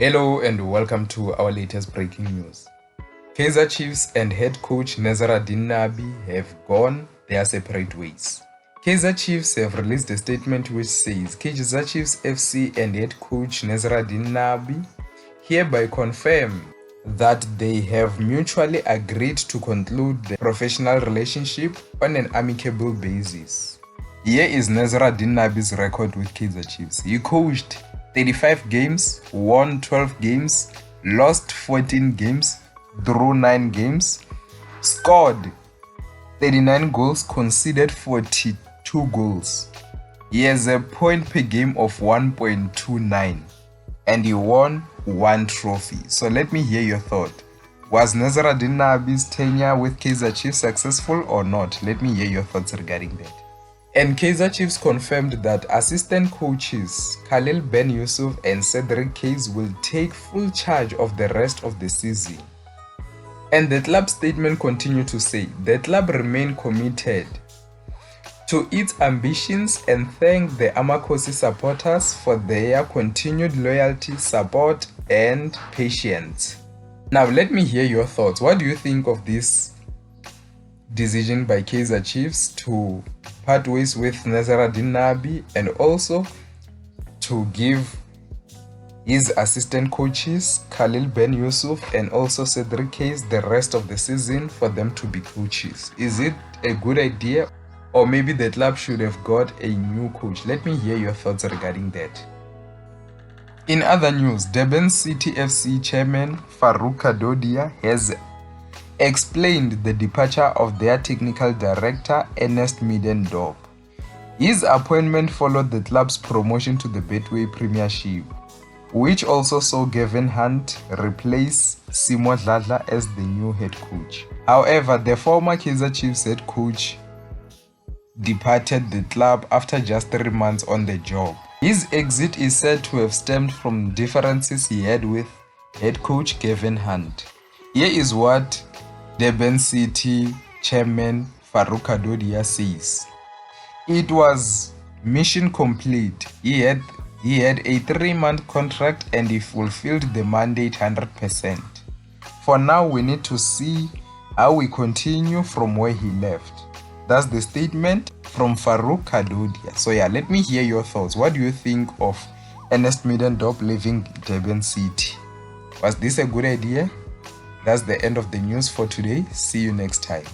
Hello and welcome to our latest breaking news. Kaizer Chiefs and head coach Nazaruddin Nabi have gone their separate ways. Kaizer Chiefs have released a statement which says Kaizer Chiefs FC and head coach Nazaruddin Nabi hereby confirm that they have mutually agreed to conclude the professional relationship on an amicable basis. Here is Nazaruddin Nabi's record with Kaizer Chiefs. He coached 35 games, won 12 games, lost 14 games, drew 9 games, scored 39 goals, conceded 42 goals. He has a point per game of 1.29 and he won 1 trophy. So let me hear your thought. Was Nazaruddin Nabi's tenure with Kaizer Chiefs successful or not? Let me hear your thoughts regarding that. And Kaizer Chiefs confirmed that assistant coaches Khalil Ben Yusuf and Cedric Case will take full charge of the rest of the season. And the club statement continued to say the club remain committed to its ambitions and thank the Amakosi supporters for their continued loyalty, support and patience. Now let me hear your thoughts. What do you think of this decision by Kaizer Chiefs to part ways with Nazaruddin Nabi and also to give his assistant coaches Khalil Ben Yusuf and also Cedric Case the rest of the season for them to be coaches? Is it a good idea, or maybe the club should have got a new coach? Let me hear your thoughts regarding that. In other news, Durban City FC chairman Farouk Kadodia has explained the departure of their technical director Ernest Middendorp. His appointment followed the club's promotion to the Betway Premiership, which also saw Gavin Hunt replace Simo Dladla as the new head coach. However, the former Kaizer Chiefs head coach departed the club after just 3 months on the job. His exit is said to have stemmed from differences he had with head coach Gavin Hunt. Here is what Durban City chairman Farouk Kadodia says. It was mission complete. He had a 3-month contract and he fulfilled the mandate 100%. For now, we need to see how we continue from where he left. That's the statement from Farouk Kadodia. So yeah, let me hear your thoughts. What do you think of Ernest Middendorp leaving Durban City? Was this a good idea? That's the end of the news for today. See you next time.